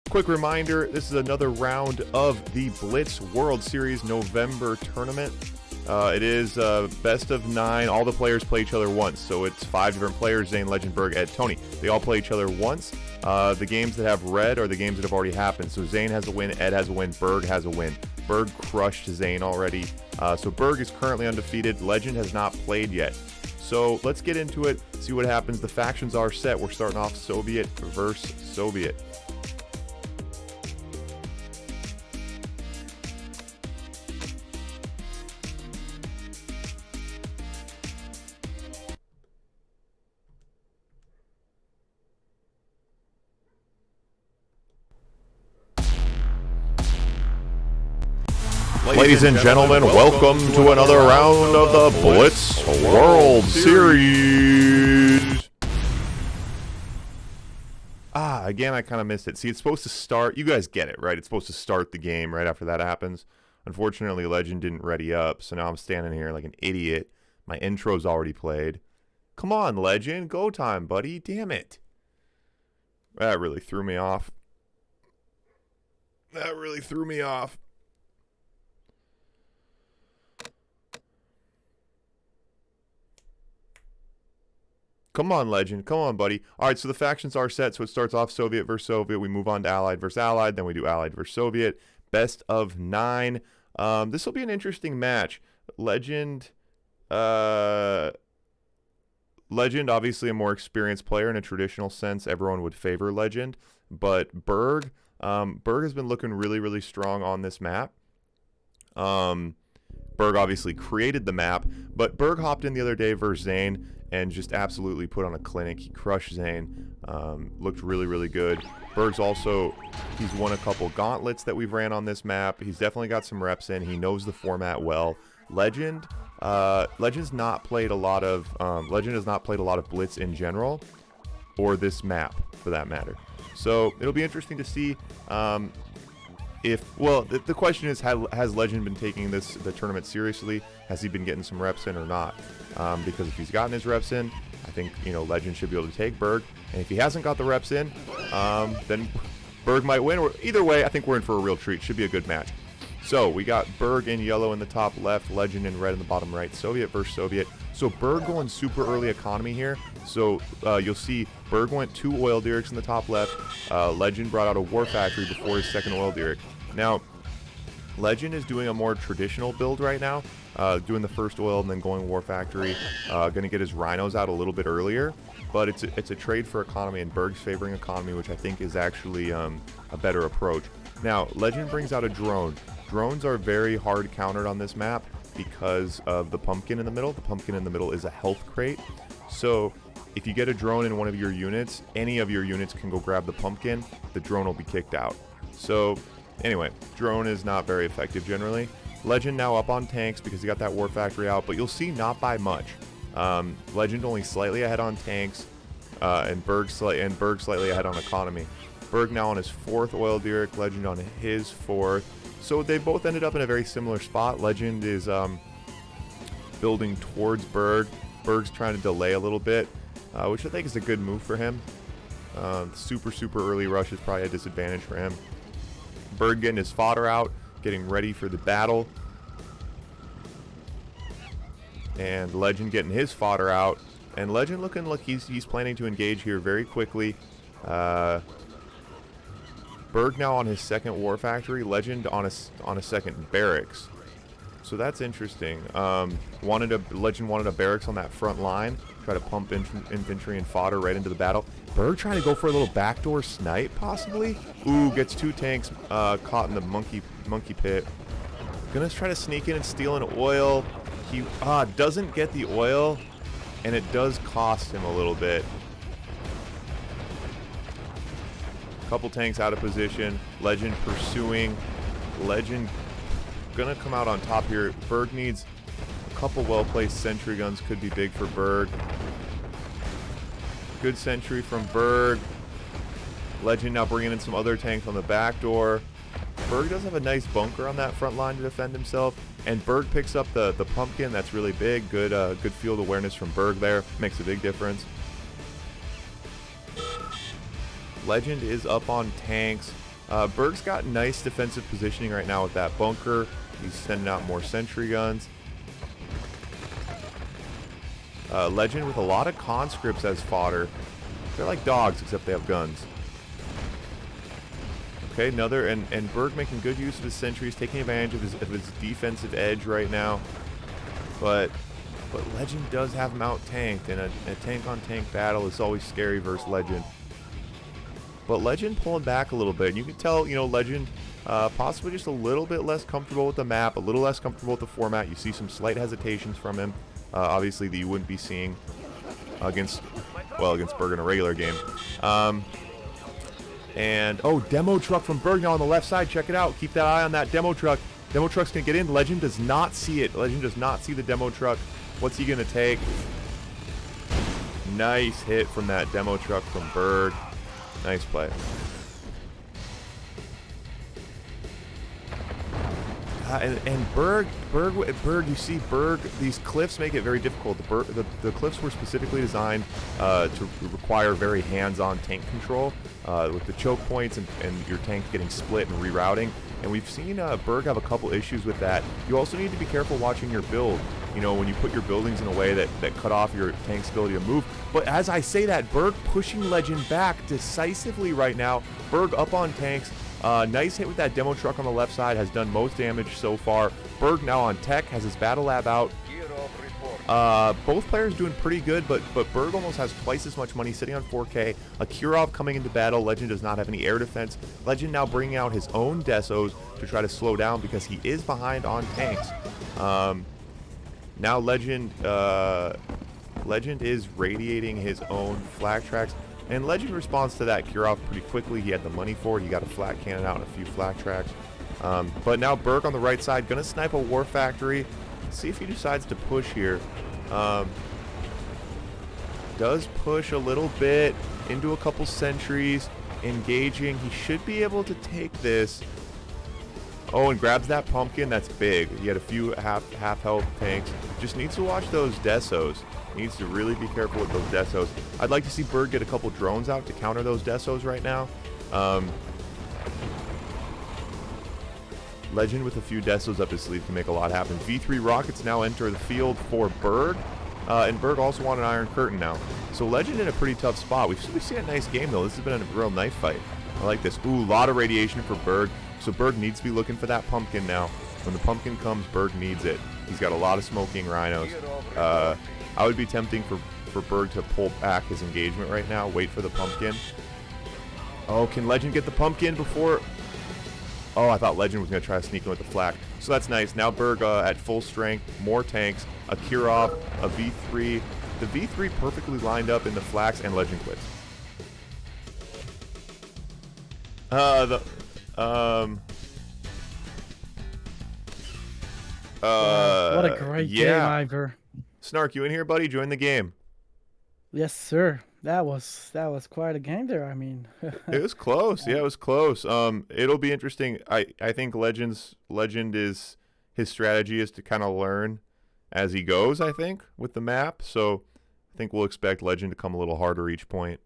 Quick reminder, this is another round of the Blitz World Series November tournament. It is best of 9. All the players play each other once, so it's 5 different players: Zane, Legend, Burg, Ed, Tony. They all play each other once. The games that have red are the games that have already happened. So Zane has a win, Ed has a win, Burg has a win. Burg crushed Zane already. So Burg is currently undefeated. Legend has not played yet. So let's get into it, see what happens. The factions are set. We're starting off Soviet versus Soviet. Ladies and gentlemen, welcome to another round of the Blitz World Series. Again, I kind of missed it. See, it's supposed to start. You guys get it, right? It's supposed to start the game right after that happens. Unfortunately, Legend didn't ready up, so now I'm standing here like an idiot. My intro's already played. Come on, Legend. Go time, buddy. Damn it. That really threw me off. Come on, Legend. Come on, buddy. All right, so the factions are set. So it starts off Soviet versus Soviet. We move on to Allied versus Allied. Then we do Allied versus Soviet. Best of 9. This will be an interesting match. Legend, obviously a more experienced player in a traditional sense. Everyone would favor Legend. But Burg has been looking really, really strong on this map. Burg obviously created the map. But Burg hopped in the other day versus Zane and just absolutely put on a clinic. He crushed Zane. Looked really, really good. Burg's also, he's won a couple gauntlets that we've ran on this map. He's definitely got some reps in. He knows the format well. Legend has not played a lot of Blitz in general, or this map for that matter. So it'll be interesting to see the question is, has Legend been taking the tournament seriously? Has he been getting some reps in or not? Because if he's gotten his reps in, I think, Legend should be able to take Burg. And if he hasn't got the reps in, then Burg might win. Or either way, I think we're in for a real treat. Should be a good match. So we got Burg in yellow in the top left, Legend in red in the bottom right. Soviet versus Soviet. So Burg going super early economy here. So you'll see Burg went 2 oil derricks in the top left. Legend brought out a war factory before his second oil derrick. Now, Legend is doing a more traditional build right now, doing the first oil and then going war factory. Going to get his rhinos out a little bit earlier, but it's a trade for economy, and Burg's favoring economy, which I think is actually a better approach. Now, Legend brings out a drone. Drones are very hard countered on this map because of the pumpkin in the middle. The pumpkin in the middle is a health crate. So if you get a drone in one of your units, any of your units can go grab the pumpkin. The drone will be kicked out. So anyway, drone is not very effective generally. Legend now up on tanks because he got that war factory out, but you'll see not by much. Legend only slightly ahead on tanks, and Burg slightly ahead on economy. Burg now on his 4th oil derrick, Legend on his 4th. So they both ended up in a very similar spot. Legend is building towards Burg. Burg's trying to delay a little bit, which I think is a good move for him. Super early rush is probably a disadvantage for him. Burg getting his fodder out, getting ready for the battle. And Legend getting his fodder out. And Legend looking like he's planning to engage here very quickly. Burg now on his 2nd war factory. Legend on a 2nd barracks. So that's interesting. Legend wanted a barracks on that front line. Try to pump infantry and fodder right into the battle. Burg trying to go for a little backdoor snipe, possibly. Ooh, gets 2 tanks caught in the monkey pit. Gonna try to sneak in and steal an oil. He doesn't get the oil, and it does cost him a little bit. Couple tanks out of position. Legend pursuing. Legend gonna come out on top here. Burg needs a couple well-placed sentry guns. Could be big for Burg. Good sentry from Burg. Legend now bringing in some other tanks on the back door. Burg does have a nice bunker on that front line to defend himself. And Burg picks up the pumpkin. That's really big. Good field awareness from Burg there. Makes a big difference. Legend is up on tanks. Burg's got nice defensive positioning right now with that bunker. He's sending out more sentry guns. Legend with a lot of conscripts as fodder. They're like dogs, except they have guns. Okay, another, and Burg making good use of his sentries, taking advantage of his defensive edge right now. But Legend does have him out-tanked, and a tank-on-tank battle is always scary versus Legend. But Legend pulling back a little bit. And you can tell, you know, Legend possibly just a little bit less comfortable with the map, a little less comfortable with the format. You see some slight hesitations from him, obviously, that you wouldn't be seeing against Burg in a regular game. And, oh, demo truck from Burg now on the left side. Check it out. Keep that eye on that demo truck. Demo truck's going to get in. Legend does not see it. Legend does not see the demo truck. What's he going to take? Nice hit from that demo truck from Burg. Nice play. And Burg, you see Burg, these cliffs make it very difficult. The cliffs were specifically designed to require very hands-on tank control with the choke points and your tank getting split and rerouting. And we've seen Burg have a couple issues with that. You also need to be careful watching your build. You know, when you put your buildings in a way that cut off your tank's ability to move. But as I say that, Burg pushing Legend back decisively right now. Burg up on tanks. Nice hit with that demo truck on the left side. Has done most damage so far. Burg now on tech. Has his battle lab out. Both players doing pretty good, but Burg almost has twice as much money sitting on 4K. A Kirov coming into battle. Legend does not have any air defense. Legend now bringing out his own Desos to try to slow down because he is behind on tanks. Now Legend is radiating his own flak tracks, and Legend responds to that Kirov pretty quickly. He had the money for it. He got a flat cannon out and a few flak tracks. But now Burg on the right side, gonna snipe a war factory. See if he decides to push here. Does push a little bit into a couple sentries, engaging. He should be able to take this. Oh, and grabs that pumpkin. That's big. He had a few half health tanks. Just needs to watch those Desos. Needs to really be careful with those Desos. I'd like to see Burg get a couple drones out to counter those Desos right now. Legend with a few Desos up his sleeve can make a lot happen. V3 rockets now enter the field for Burg. And Burg also won an Iron Curtain now. So Legend in a pretty tough spot. We've seen a nice game, though. This has been a real knife fight. I like this. Ooh, a lot of radiation for Burg. So Burg needs to be looking for that pumpkin now. When the pumpkin comes, Burg needs it. He's got a lot of smoking rhinos. I would be tempting for Burg to pull back his engagement right now. Wait for the pumpkin. Oh, can Legend get the pumpkin before... Oh, I thought Legend was going to try to sneak in with the flak. So that's nice. Now Burg at full strength. More tanks. A Kirov. A V3. The V3 perfectly lined up in the flaks, and Legend quits. What a great game, Ivor. Snark, you in here, buddy? Join the game. Yes, sir. That was quite a game there. I mean, it was close. Yeah, it was close. It'll be interesting. I think Legend is his strategy is to kind of learn as he goes. I think with the map, so I think we'll expect Legend to come a little harder each point.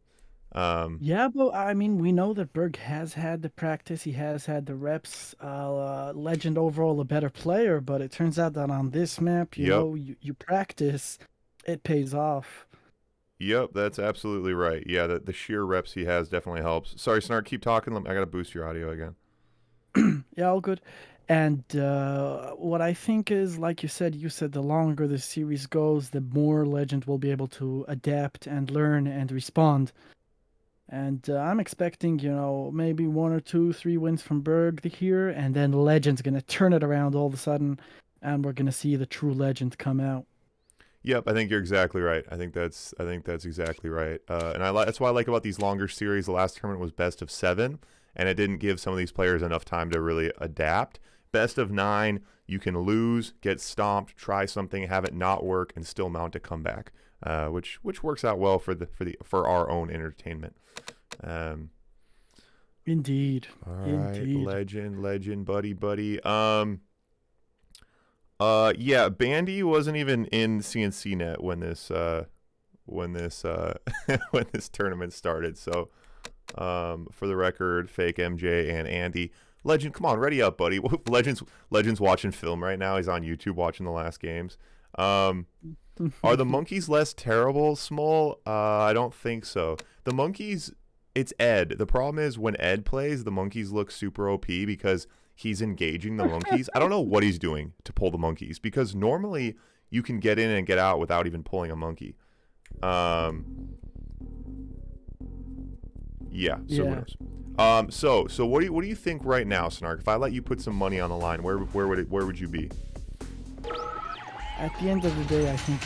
yeah, but I mean, we know that Burg has had the practice. He has had the reps. Legend overall a better player, but it turns out that on this map, you know, you practice, it pays off. Yep, that's absolutely right. Yeah, the sheer reps he has definitely helps. Sorry, Snark, keep talking. I gotta boost your audio again. Yeah, all good. And what I think is, like you said, the longer the series goes, the more Legend will be able to adapt and learn and respond. And I'm expecting, you know, maybe 1 or 2, 3 wins from Burg here, and then Legend's going to turn it around all of a sudden, and we're going to see the true Legend come out. Yep, I think you're exactly right. I think that's exactly right. And that's what I like about these longer series. The last tournament was best of 7, and it didn't give some of these players enough time to really adapt. Best of 9, you can lose, get stomped, try something, have it not work, and still mount a comeback, which works out well for our own entertainment. Indeed. All right, Indeed. Legend, buddy. Yeah, Bandy wasn't even in CNCnet when this when this tournament started. So For the record, fake MJ and Andy. Legend, come on, ready up, buddy. Legend's watching film right now. He's on YouTube watching the last games. Are the monkeys less terrible, Small? I don't think so. The monkeys, it's Ed. The problem is when Ed plays, the monkeys look super OP because he's engaging the monkeys. I don't know what he's doing to pull the monkeys because normally you can get in and get out without even pulling a monkey. Yeah, so who knows? So what do you think right now, Snark? If I let you put some money on the line, where would you be? At the end of the day, I think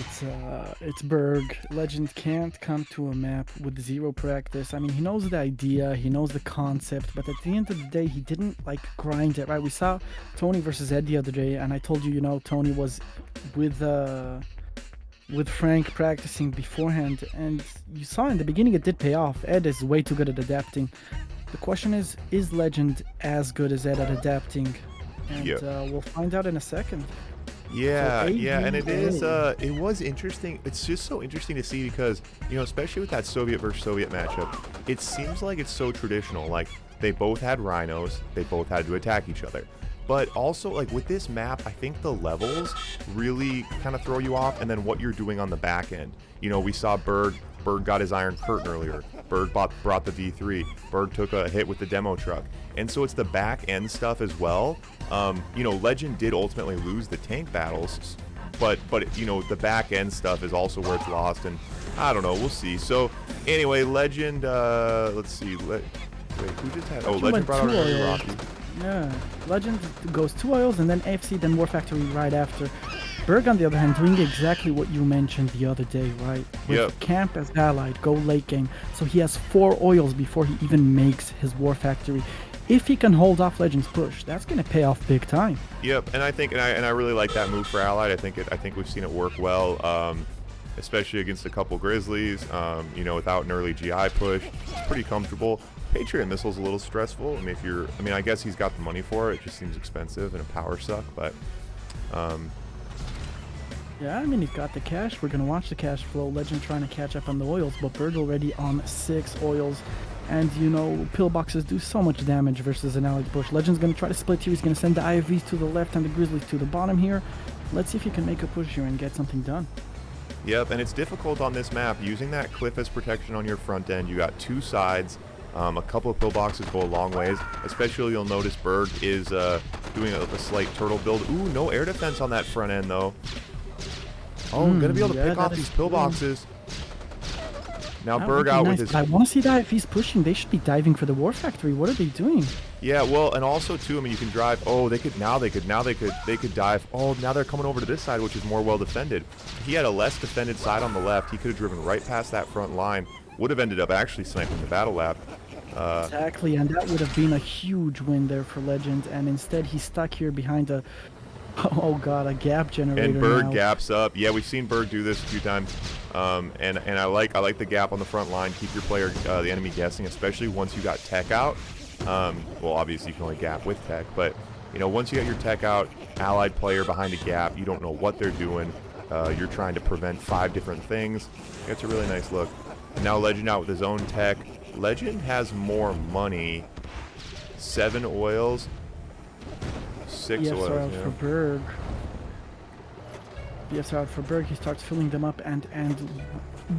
it's Burg. Legend can't come to a map with zero practice. I mean, he knows the idea, he knows the concept, but at the end of the day, he didn't like grind it, right? We saw Tony versus Ed the other day, and I told you, you know, Tony was with Frank practicing beforehand, and you saw in the beginning it did pay off. Ed is way too good at adapting. The question is Legend as good as Ed at adapting? And we'll find out in a second. Yeah, and it was interesting. It's just so interesting to see because, you know, especially with that Soviet versus Soviet matchup, it seems like it's so traditional. Like, they both had rhinos, they both had to attack each other. But also, like, with this map, I think the levels really kind of throw you off, and then what you're doing on the back end. You know, we saw Burg got his Iron Curtain earlier. Burg brought the V3. Burg took a hit with the demo truck. And so it's the back end stuff as well. You know, Legend did ultimately lose the tank battles, but you know, the back end stuff is also where it's lost, and I don't know, we'll see. So anyway, Legend, let's see. Wait, who just had? Oh, Legend brought out Rocky. Yeah, Legend goes 2 oils and then AFC, then War Factory right after. Burg, on the other hand, doing exactly what you mentioned the other day, right? With camp as allied, go late game. So he has 4 oils before he even makes his War Factory. If he can hold off Legend's push, that's going to pay off big time. Yep, and I think, and I really like that move for allied. I think we've seen it work well, especially against a couple Grizzlies. You know, without an early GI push, it's pretty comfortable. Patriot Missile's a little stressful. I mean, I guess he's got the money for it. It just seems expensive and a power suck, but yeah, I mean, he's got the cash. We're going to watch the cash flow. Legend trying to catch up on the oils, but Burg already on 6 oils. And, you know, pillboxes do so much damage versus an allied push. Legend's going to try to split here. He's going to send the IFVs to the left and the Grizzlies to the bottom here. Let's see if he can make a push here and get something done. Yep, and it's difficult on this map. Using that cliff as protection on your front end, you got 2 sides. A couple of pillboxes go a long ways. Especially, you'll notice Burg is doing a slight turtle build. Ooh, no air defense on that front end, though. Oh, going to be able to pick off these pillboxes. Now Burg out with his... I want to see that if he's pushing. They should be diving for the War Factory. What are they doing? Yeah, well, and also too, I mean, you can drive. Oh, they could dive. Oh, now they're coming over to this side, which is more well defended. He had a less defended side on the left. He could have driven right past that front line. Would have ended up actually sniping the battle lab. Exactly, and that would have been a huge win there for Legend. And instead, he's stuck here behind a... Oh god, a gap generator. And Burg gaps up. Yeah, we've seen Burg do this a few times. And I like the gap on the front line. Keep your player, the enemy, guessing, especially once you got tech out. Well, obviously you can only gap with tech, but you know, once you got your tech out, allied player behind a gap, you don't know what they're doing. You're trying to prevent 5 different things. It's a really nice look. And now Legend out with his own tech. Legend has more money. 7 oils. 6 oils. Out for Burg. BFs are out for Burg. He starts filling them up, and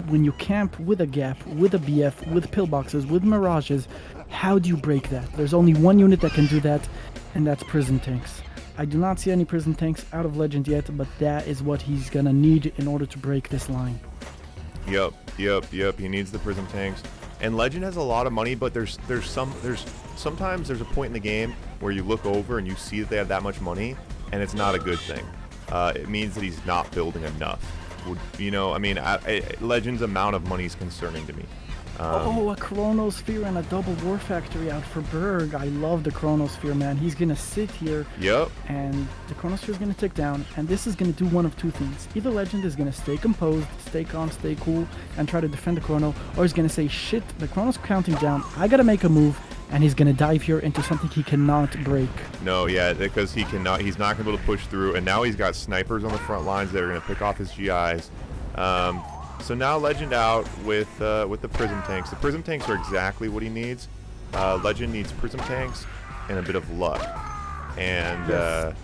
when you camp with a gap, with a BF, with pillboxes, with mirages, how do you break that? There's only one unit that can do that, and that's prison tanks. I do not see any prison tanks out of Legend yet, but that is what he's gonna need in order to break this line. Yep. He needs the prison tanks. And Legend has a lot of money, but sometimes there's a point in the game where you look over and you see that they have that much money, and it's not a good thing. It means that he's not building enough. You know, I mean, Legend's amount of money is concerning to me. A Chronosphere and a double War Factory out for Burg. I love the Chronosphere, man. He's going to sit here. Yep. And the Chronosphere is going to tick down. And this is going to do one of 2 things. Either Legend is going to stay composed, stay calm, stay cool, and try to defend the Chrono. Or he's going to say, shit, the Chrono's counting down. I got to make a move. And he's going to dive here into something he cannot break. No, yeah, because he's not going to be able to push through. And now he's got snipers on the front lines that are going to pick off his GIs. So now Legend out with the Prism Tanks. The Prism Tanks are exactly what he needs. Legend needs Prism Tanks and a bit of luck. And Yes.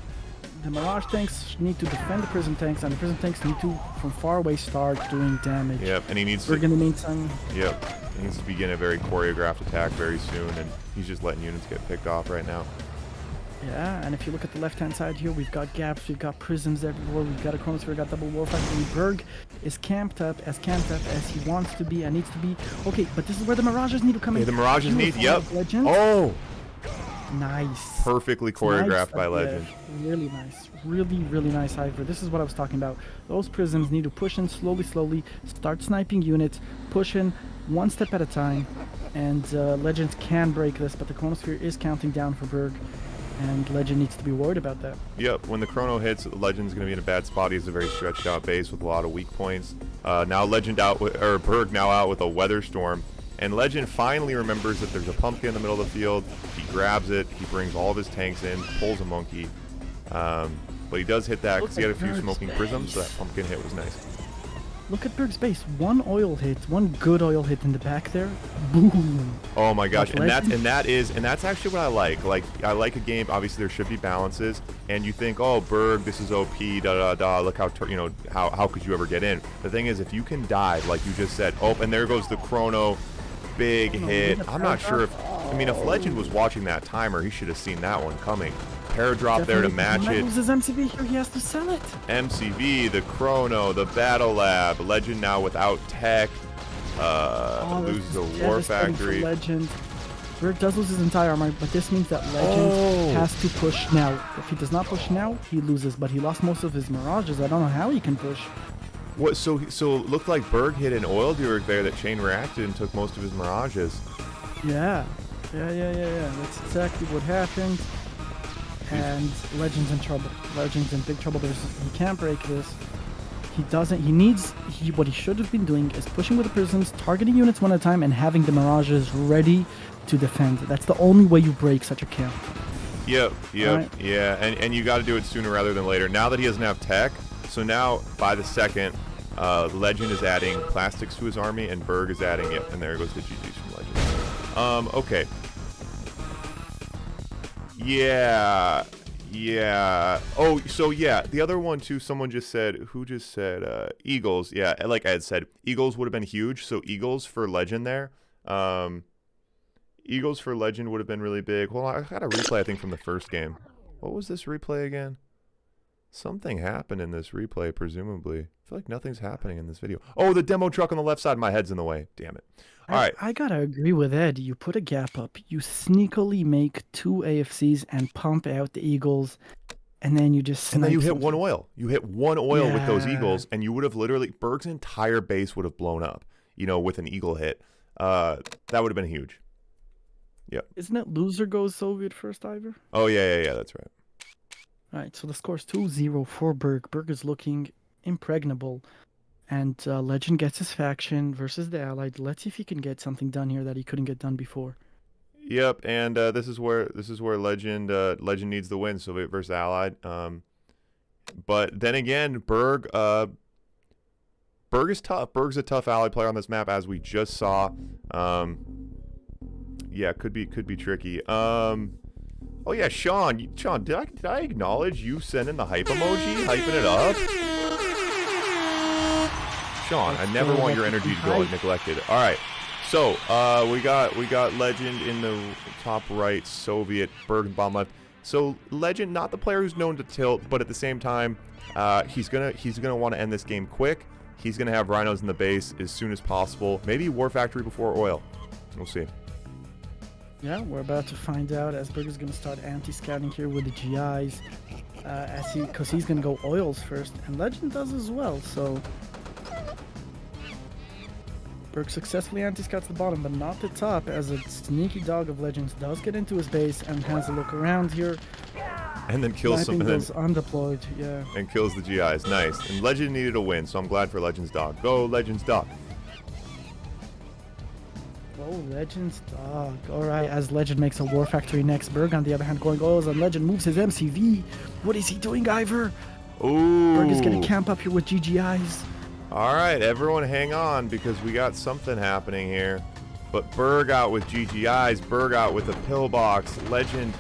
The Mirage Tanks need to defend the Prism Tanks, and the Prism Tanks need to, from far away, start doing damage. yep, and he needs We're gonna need some. Yep, he needs to begin a very choreographed attack very soon, and he's just letting units get picked off right now. Yeah, and if you look at the left-hand side here, we've got gaps, we've got prisms everywhere, we've got a chronosphere, we've got double war factory. Berg is camped up as he wants to be and needs to be. Okay, but this is where the Mirages need to come in. Yeah, the Mirages need. Yep. Legend. Oh, Nice. perfectly choreographed by Yeah, Legend. really nice. Really nice, Ivor. This is what I was talking about. Those prisms need to push in slowly, start sniping units, push in one step at a time, and Legend can break this, but the chronosphere is counting down for Berg, and Legend needs to be worried about that. Yep, when the chrono hits, Legend's going to be in a bad spot. He has a very stretched out base with a lot of weak points. Now Legend out with, or Berg now out with a Weather Storm. And Legend finally remembers that there's a pumpkin in the middle of the field. He grabs it, he brings all of his tanks in, pulls a monkey. But he does hit that because he had a few smoking prisms, so that pumpkin hit was nice. Look at Berg's base. One oil hit, one good oil hit in the back there. Boom. Oh my gosh, Like and that's actually what I like. Like, I like a game. Obviously, there should be balances, and you think, oh, Berg, this is OP, da da da. Look how how could you ever get in? The thing is, if you can dive, like you just said, oh, and there goes the chrono, big hit. I'm not sure if, I mean, if Legend was watching that timer, he should have seen that one coming. Paradrop there to match it. When he loses MCV here, he has to sell it. MCV, the chrono, the battle lab. Legend now without tech. Loses a war factory. Legend. Berg does lose his entire armor, but this means that Legend has to push now. If he does not push now, he loses. But he lost most of his mirages. I don't know how he can push. What? So it looked like Berg hit an oil Burg there that chain reacted and took most of his mirages. Yeah. That's exactly what happened. And Legend's in trouble. Legend's in big trouble. He can't break this. He doesn't. What he should have been doing is pushing with the prisms, targeting units one at a time, and having the mirages ready to defend. That's the only way you break such a camp. Yep, Right. yeah, and you got to do it sooner rather than later. Now that he doesn't have tech, so now by the second, Legend is adding plastics to his army, and Berg is adding it, and there goes the GGs from Legend. Okay. Yeah. Oh, so yeah, the other one too, someone just said, who just said, Eagles. Yeah, like I had said, Eagles would have been huge, so Eagles for Legend there. Eagles for Legend would have been really big. Well, I got a replay, I think, from the first game. What was this replay again? Something happened in this replay, presumably. I feel like nothing's happening in this video. Oh, the demo truck on the left side. My head's in the way. Damn it. All right. I gotta agree with Ed. You put a gap up, you sneakily make 2 AFCs and pump out the Eagles, and then you just snipe And then you hit something. one oil. You hit one oil with those Yeah. Eagles, and you would have literally, Berg's entire base would have blown up, with an Eagle hit. That would have been huge. Yep. Isn't it loser goes Soviet first, Ivor? Oh, yeah, that's right. All right, so the score's 2-0 for Berg. Berg is looking impregnable. And Legend gets his faction versus the Allied. Let's see if he can get something done here that he couldn't get done before. Yep, and this is where Legend needs the win, Soviet versus Allied. But then again, Berg is tough. Berg's a tough Allied player on this map, as we just saw. Yeah, could be tricky. Oh yeah, Sean, did I acknowledge you sending the hype emoji, hyping it up? Sean, I never want your energy to go neglected. All right, so we got Legend in the top right, Soviet, Berg bomb left. So Legend, not the player who's known to tilt, but at the same time, he's gonna want to end this game quick. He's gonna have rhinos in the base as soon as possible. Maybe War Factory before oil. We'll see. Yeah, we're about to find out as Berg is going to start anti-scouting here with the GIs, because he's going to go oils first, and Legend does as well, so Berg successfully anti-scouts the bottom, but not the top, as a sneaky dog of Legends does get into his base and has a look around here. And then kills some, those undeployed, yeah. And kills the GIs. Nice. And Legend needed a win, so I'm glad for Legend's dog. Go Legend's dog. Oh, Legend's dog. Alright, as Legend makes a War Factory next. Berg, on the other hand, going oils, and Legend moves his MCV. What is he doing, Ivor? Ooh. Berg is going to camp up here with GGIs. All right, everyone hang on because we got something happening here. But Burg out with GGIs, Burg out with a pillbox. Legend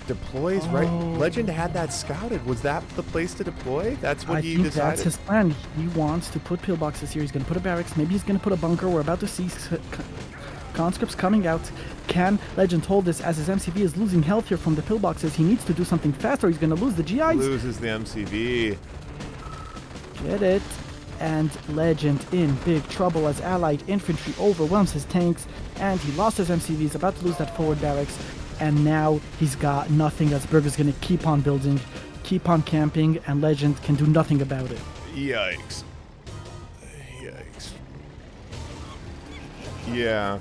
deploys, right? Legend had that scouted. Was that the place to deploy? That's what he decided? That's his plan. He wants to put pillboxes here. He's going to put a barracks. Maybe he's going to put a bunker. We're about to see conscripts coming out. Can Legend hold this as his MCV is losing health here from the pillboxes? He needs to do something fast or he's going to lose the GIs. Loses the MCV. Get it. And Legend in big trouble as Allied infantry overwhelms his tanks, and he lost his MCV. He's about to lose that forward barracks, and now he's got nothing as Burg is going to keep on building, keep on camping, and Legend can do nothing about it. Yikes. Yikes. Yeah.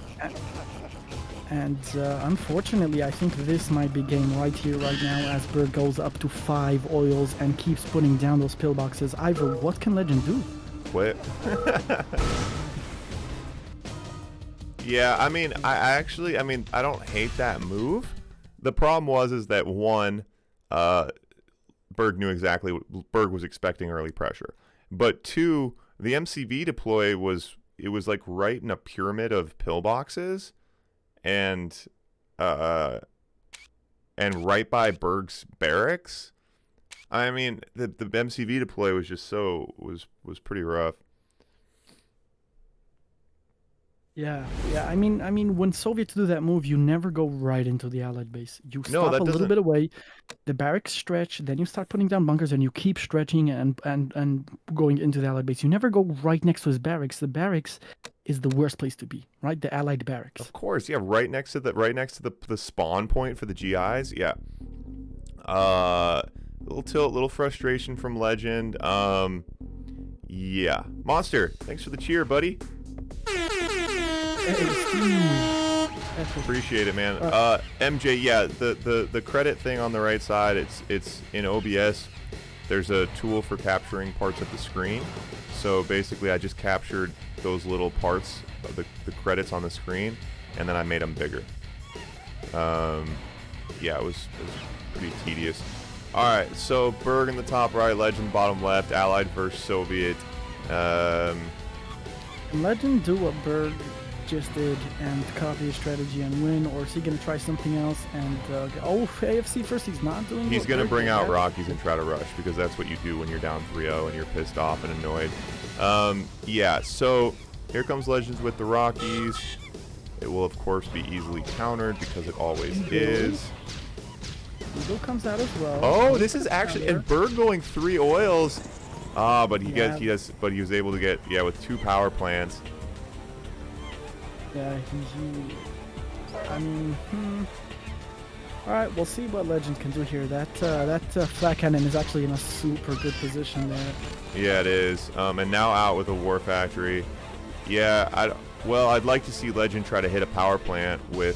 And unfortunately, I think this might be game right here, right now, as Burg goes up to 5 oils and keeps putting down those pillboxes. Ivor, what can Legend do? Quit. Yeah, I mean, I don't hate that move. The problem is that one, Burg knew exactly what Burg was expecting early pressure. But two, the MCV deploy was like right in a pyramid of pillboxes, and right by Burg's barracks. I mean, the MCV deploy was just was pretty rough. Yeah. I mean, when Soviets do that move, you never go right into the Allied base. You stop a little bit away, the barracks stretch, then you start putting down bunkers, and you keep stretching and going into the Allied base. You never go right next to his barracks. The barracks is the worst place to be, right? The Allied barracks. Of course, yeah, right next to the spawn point for the GIs. Yeah. Little tilt, little frustration from Legend. Yeah. Monster, thanks for the cheer, buddy. Appreciate it, man. MJ, yeah, the credit thing on the right side, it's in OBS. There's a tool for capturing parts of the screen. So basically, I just captured those little parts of the credits on the screen, and then I made them bigger. Yeah, it was pretty tedious. All right, so Burg in the top right, Legend bottom left, Allied versus Soviet. Legend do what Burg just did and copy his strategy and win, or is he going to try something else and AFC first? He's not doing. He's going to bring out Rockies and try to rush, because that's what you do when you're down 3-0 and you're pissed off and annoyed. Yeah, so here comes Legends with the Rockies. It will of course be easily countered because it always is. Eagle comes out as well. Oh, this is actually, and Burg going 3 oils. But he was able to get, with 2 power plants. Yeah, all right, we'll see what Legend can do here. That flat cannon is actually in a super good position there. Yeah, it is. And now out with a war factory. Yeah, I'd like to see Legend try to hit a power plant with.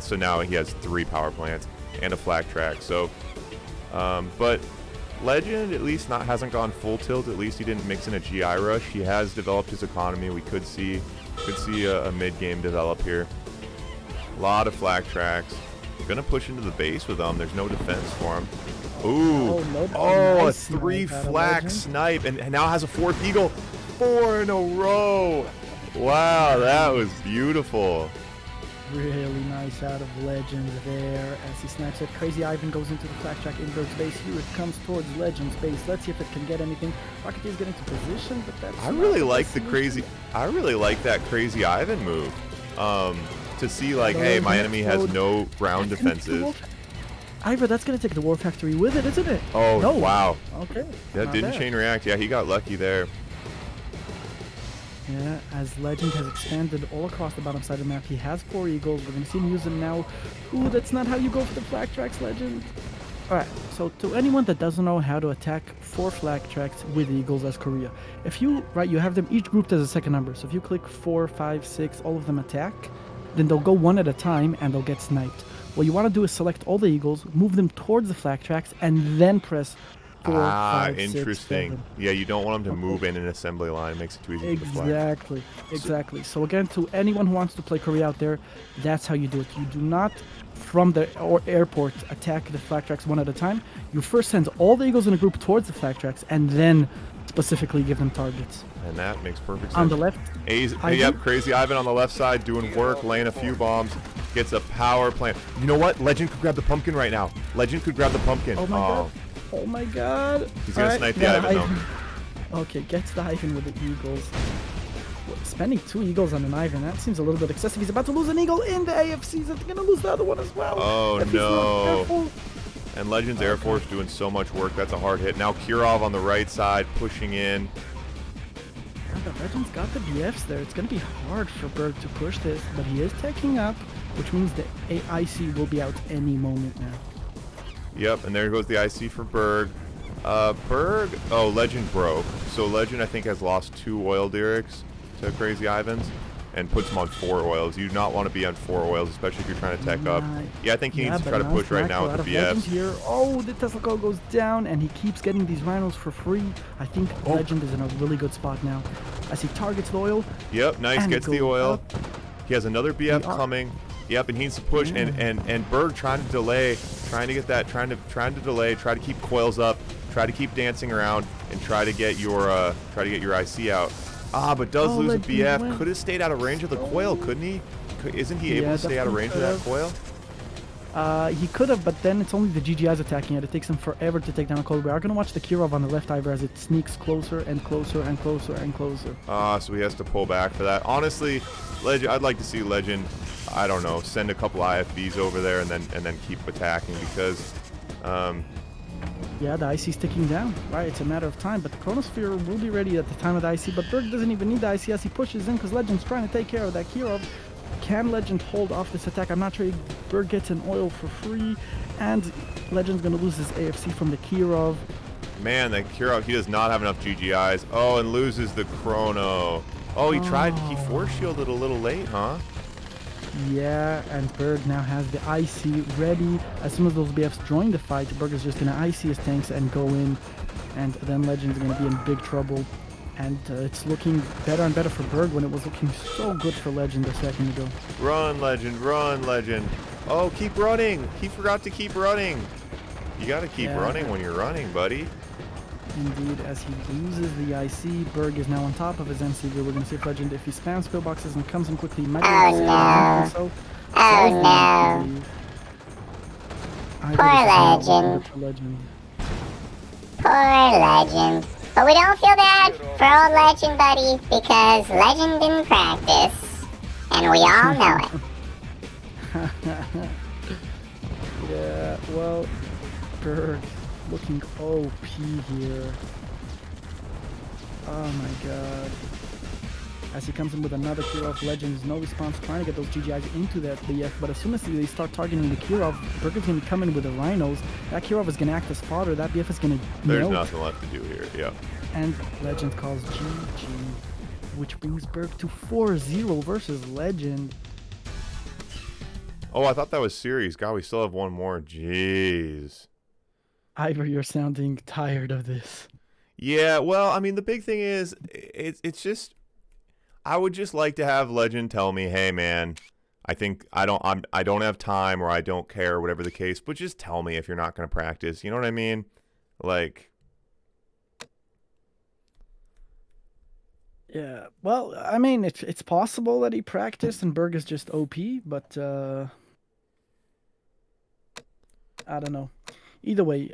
So now he has 3 power plants and a flak track. So, but Legend at least hasn't gone full tilt. At least he didn't mix in a GI rush. He has developed his economy. We could see a mid-game develop here. A lot of flak tracks. Gonna push into the base with them. There's no defense for him. Ooh. Nice, a 3 flak snipe, and now has a 4th eagle. 4 in a row. Wow, that was beautiful. Really nice out of Legend there as he snipes it. Crazy Ivan goes into the flak track in Burg's base. Here it comes towards Legend's base. Let's see if it can get anything. Rocketeer's getting to position, but that's I really like that Crazy Ivan move. To see like, hey, my enemy has no ground defenses. Ivor, that's gonna take the war factory with it, isn't it? Oh no. Wow. Okay. That didn't chain react. Yeah, he got lucky there. Yeah, as Legend has expanded all across the bottom side of the map. He has 4 eagles. We're going to see him use them now. Ooh, that's not how you go for the flak tracks, Legend. Alright, so to anyone that doesn't know how to attack 4 flak tracks with eagles as Korea, if you have them each grouped as a second number. So if you click 4, 5, 6, all of them attack, then they'll go one at a time and they'll get sniped. What you want to do is select all the eagles, move them towards the flak tracks, and then press 4, 5, 6, interesting. 7. Yeah, you don't want him to Okay. move in an assembly line. It makes it too easy to deflect. Exactly, exactly. So again, to anyone who wants to play Korea out there, that's how you do it. You do not, from the airport, attack the flak tracks one at a time. You first send all the eagles in a group towards the flak tracks, and then specifically give them targets. And that makes perfect sense. On the left, Yep, Crazy Ivan on the left side doing work, laying a few bombs. Gets a power plant. You know what? Legend could grab the pumpkin right now. Legend could grab the pumpkin. Oh my god. Oh my god. He's going to snipe the Ivan, though. Okay, gets the Ivan with the eagles. Spending 2 eagles on an Ivan, that seems a little bit excessive. He's about to lose an eagle in the AFCs. He's going to lose the other one as well. Oh, no. And Legend's Air Force doing so much work. That's a hard hit. Now Kirov on the right side, pushing in. Yeah, the Legend's got the BFs there. It's going to be hard for Burg to push this, but he is taking up, which means the IC will be out any moment now. Yep, and there goes the IC for Burg. Burg, oh, Legend broke. So Legend, I think, has lost 2 oil derricks to Crazy Ivans and puts him on 4 oils. You do not want to be on 4 oils, especially if you're trying to tech up. Yeah, I think he needs to try to push right now with the BFs. Here. Oh, the Tesla coil goes down, and he keeps getting these rhinos for free. I think Legend is in a really good spot now. As he targets the oil. Yep, nice, gets the oil. Up. He has another BF coming. Yep, and he needs to push, and Burg trying to delay, trying to get that, trying to delay, try to keep coils up, try to keep dancing around, and try to get your IC out. Ah, but does lose a BF. Could have stayed out of range of the coil, couldn't he? Isn't he able to stay out of range of that coil? He could have, but then it's only the GGIs attacking it. It takes him forever to take down a coil. We are going to watch the Kirov on the left Ivor as it sneaks closer and closer and closer and closer. So he has to pull back for that. Honestly, Legend, I'd like to see Legend, I don't know, send a couple IFVs over there and then keep attacking because yeah, the IC's ticking down. Right, it's a matter of time, but the Chronosphere will be ready at the time of the IC, but Burg doesn't even need the IC as he pushes in because Legend's trying to take care of that Kirov. Can Legend hold off this attack? I'm not sure. Burg gets an oil for free, and Legend's going to lose his AFC from the Kirov. Man, that Kirov, he does not have enough GGIs. Oh, and loses the Chrono. Oh, he force shielded a little late, huh? Yeah, and Burg now has the IC ready. As soon as those BFs join the fight, Burg is just going to IC his tanks and go in, and then Legend's going to be in big trouble. And it's looking better and better for Burg when it was looking so good for Legend a second ago. Run, Legend, run, Legend. Oh, keep running. He forgot to keep running. You got to keep running when you're running, buddy. Indeed, as he loses the IC, Burg is now on top of his NCV. We're going to see if Legend, if he spams pillboxes and comes in quickly, he might be able to save him. Oh no. Poor Legend. Poor Legend. But we don't feel bad for old Legend, buddy, because Legend didn't practice. And we all know it. Yeah, well, Burg looking OP here. Oh my god. As he comes in with another Kirov, Legends, no response, trying to get those GGIs into that BF, but as soon as they start targeting the Kirov, Burg is going to come in with the Rhinos. That Kirov is going to act as fodder, that BF is going to There's nothing left to do here, yeah. And Legend calls GG, which brings Burg to 4-0 versus Legend. Oh, I thought that was series. God, we still have one more. Jeez. Ivor, you're sounding tired of this. Yeah, well, I mean, the big thing is, it's just, I would just like to have Legend tell me, hey, man, I think I don't have time or I don't care, whatever the case, but just tell me if you're not going to practice. You know what I mean? Like. Yeah, well, I mean, it's possible that he practiced and Burg is just OP, but I don't know. Either way,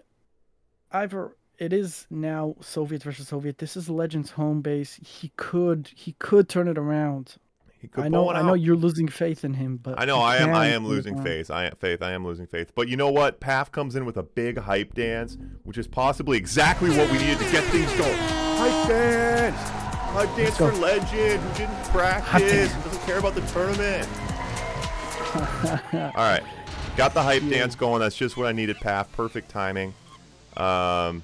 Ivor, it is now Soviet versus Soviet. This is Legend's home base. He could turn it around. He could I know you're losing faith in him, but I know I am losing faith. I am losing faith. But you know what? Paf comes in with a big hype dance, which is possibly exactly what we needed to get things going. Hype dance! Hype dance for Legend, who didn't practice, who doesn't care about the tournament. All right. Got the hype dance going. That's just what I needed, Paf. Perfect timing. Where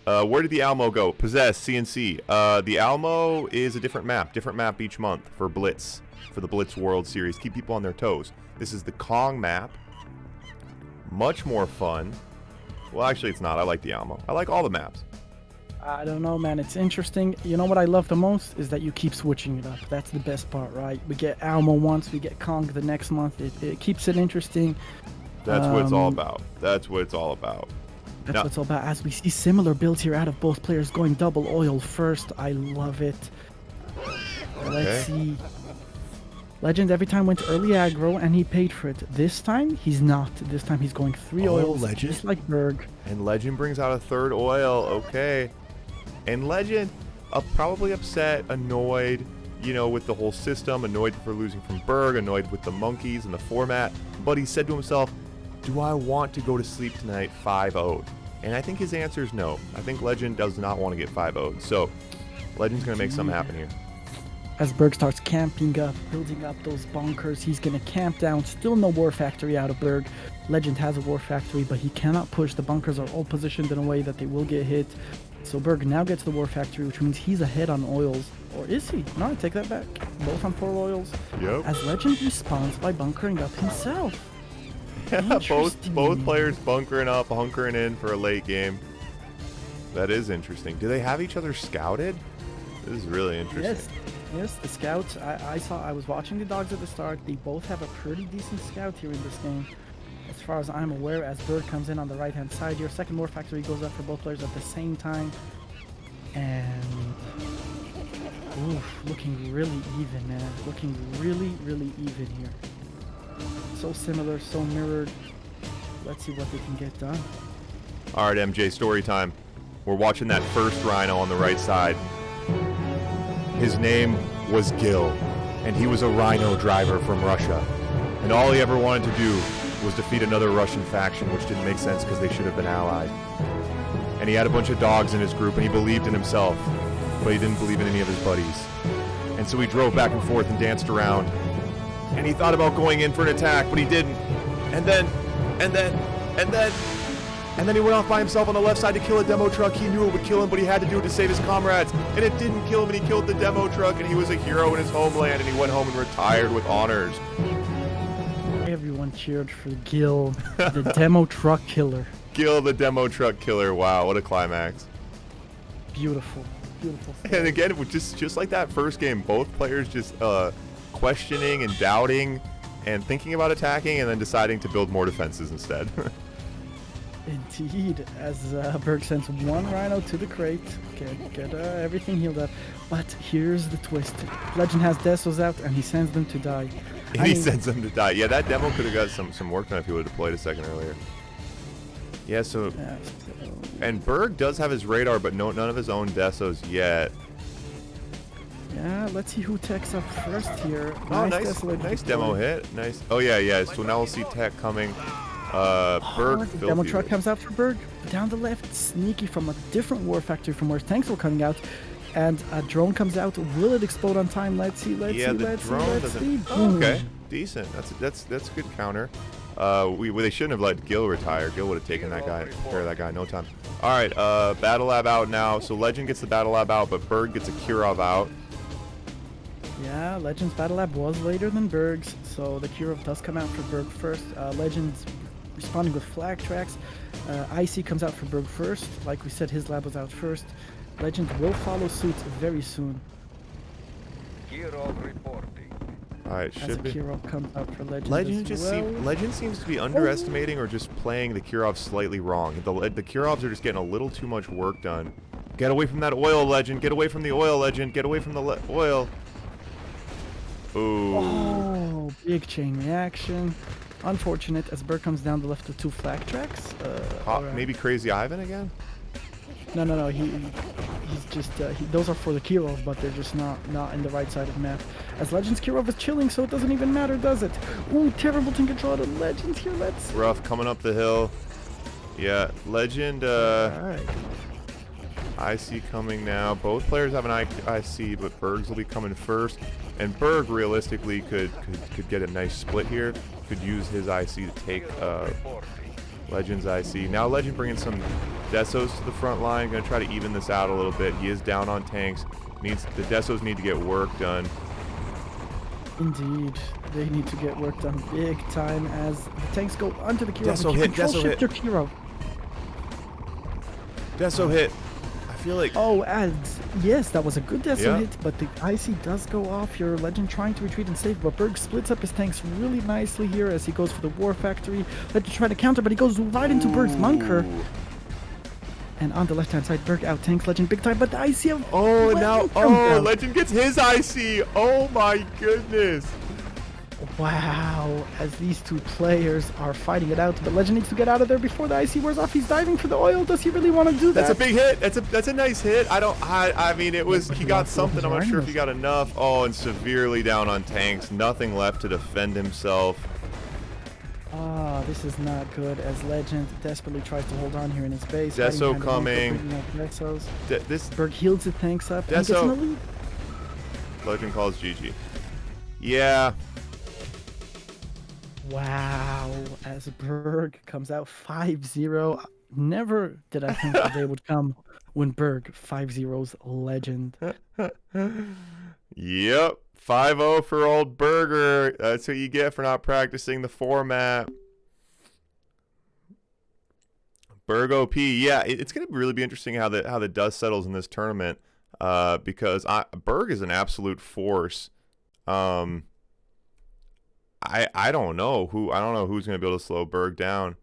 did the Almo go? Possess, CNC. The Almo is a different map each month for Blitz, for the Blitz World Series. Keep people on their toes. This is the Kong map. Much more fun. Well, actually, it's not. I like the Alamo. I like all the maps. I don't know, man. It's interesting. You know what I love the most is that you keep switching it up. That's the best part, right? We get Alamo once, we get Kong the next month. It keeps it interesting. That's what it's all about. That's what it's all about. That's Now- what it's all about. As we see similar builds here out of both players going double oil first. I love it. Let's see. Legend every time went early aggro and he paid for it. This time he's not. This time he's going 3 oils, Legend. just like Burg. And Legend brings out a 3rd oil. Okay. And Legend, probably upset, annoyed, you know, with the whole system, annoyed for losing from Burg, annoyed with the monkeys and the format. But he said to himself, do I want to go to sleep tonight 5-0'd? And I think his answer is no. I think Legend does not want to get 5-0'd. So Legend's going to make something happen here. As Burg starts camping up, building up those bunkers, he's going to camp down. Still no War Factory out of Burg. Legend has a War Factory, but he cannot push. The bunkers are all positioned in a way that they will get hit. So Burg now gets the War Factory, which means he's ahead on oils. Or is he? No, I take that back. Both on 4 oils. Yep. As Legend responds by bunkering up himself. both players bunkering up, hunkering in for a late game. That is interesting. Do they have each other scouted? This is really interesting. Yes, the scouts. I was watching the dogs at the start. They both have a pretty decent scout here in this game. As far as I'm aware, as Burg comes in on the right-hand side here, second War Factory goes up for both players at the same time. And oof, looking really even, man. Looking really, really even here. So similar, so mirrored. Let's see what they can get done. All right, MJ, story time. We're watching that first Rhino on the right side. His name was Gil, and he was a Rhino driver from Russia. And all he ever wanted to do was defeat another Russian faction, which didn't make sense because they should have been allied. And he had a bunch of dogs in his group, and he believed in himself, but he didn't believe in any of his buddies. And so he drove back and forth and danced around. And he thought about going in for an attack, but he didn't. And then he went off by himself on the left side to kill a demo truck. He knew it would kill him, but he had to do it to save his comrades. And it didn't kill him, and he killed the demo truck, and he was a hero in his homeland, and he went home and retired with honors. Everyone cheered for Gil, the demo truck killer. Gil, the demo truck killer. Wow, what a climax. Beautiful, beautiful. And again, it was just like that first game, both players just questioning and doubting and thinking about attacking and then deciding to build more defenses instead. Indeed, as Burg sends 1 Rhino to the crate, get everything healed up. But here's the twist. Legend has Desos out and he sends them to die. And he sends them to die. Yeah, that demo could have got some work done if he would have deployed a second earlier. Yeah, so... And Burg does have his radar, but none of his own Desos yet. Yeah, let's see who techs up first here. Oh, nice demo hit. Nice. Oh, yeah. So now we'll see tech coming. Burg, the demo truck comes out for Burg. Down the left, sneaky from a different War Factory from where tanks were coming out. And a drone comes out. Will it explode on time? Let's see. The drone doesn't. Oh, okay, decent. That's a good counter. They shouldn't have let Gil retire. Gil would have taken care of that guy in no time. All right, Battle Lab out now. So Legend gets the Battle Lab out, but Burg gets a Kirov out. Yeah, Legend's Battle Lab was later than Burg's, so the Kirov does come out for Burg first. Legend's responding with flag tracks. IC comes out for Burg first. Like we said, his lab was out first. Legend will follow suit very soon. Kirov reporting. All right, should be. Kirov comes out for Legend. Legend seems to be underestimating or just playing the Kirov slightly wrong. The Kirovs are just getting a little too much work done. Get away from that oil, Legend. Get away from the oil, Legend. Get away from the oil. Ooh. Oh, big chain reaction. Unfortunate as Burg comes down the left with 2 flag tracks. Maybe Crazy Ivan again? No. He's just those are for the Kirov, but they're just not in the right side of the map. As Legend's Kirov is chilling, so it doesn't even matter, does it? Ooh, terrible team control to Legend here. Let's. Rough coming up the hill. Yeah, Legend. Alright. IC coming now. Both players have an IC, but Burg's will be coming first. And Burg realistically could get a nice split here. Could use his IC to take Legend's IC. Now Legend bringing some Desos to the front line. Going to try to even this out a little bit. He is down on tanks. The Desos need to get work done. Indeed, they need to get work done big time as the tanks go onto the Kirov. Deso hit. Kirov. Deso hit. I feel like... Oh, and yes, that was a good Deso Yeah. hit, but the IC does go off. Your Legend trying to retreat and save, but Burg splits up his tanks really nicely here as he goes for the War Factory. Legend trying to counter, but he goes right into Burg's bunker. Ooh. And on the left-hand side, Burg out tanks Legend big time, but the IC of Oh, and now... Legend comes Oh, out. Legend gets his IC. Oh, my goodness. Wow, as these two players are fighting it out, but Legend needs to get out of there before the IC wears off. He's diving for the oil. Does he really want to do that? That's a big hit. That's a nice hit. I mean, it was... He got something. I'm not sure if he got enough. Oh, and severely down on tanks. Nothing left to defend himself. Ah, this is not good as Legend desperately tries to hold on here in his base. Deso hiding behind the bunker, coming. bringing out Desos. This... Burg heals the tanks up and gets Deso. in the lead. Legend calls GG. Yeah. Wow, as Burg comes out 5-0. Never did I think the day would come when Burg 5-0's Legend. Yep. 5-0 for old Burger. That's what you get for not practicing the format. Burg OP. Yeah, it's going to really be interesting how the dust settles in this tournament because Burg is an absolute force. I don't know who's going to be able to slow Burg down.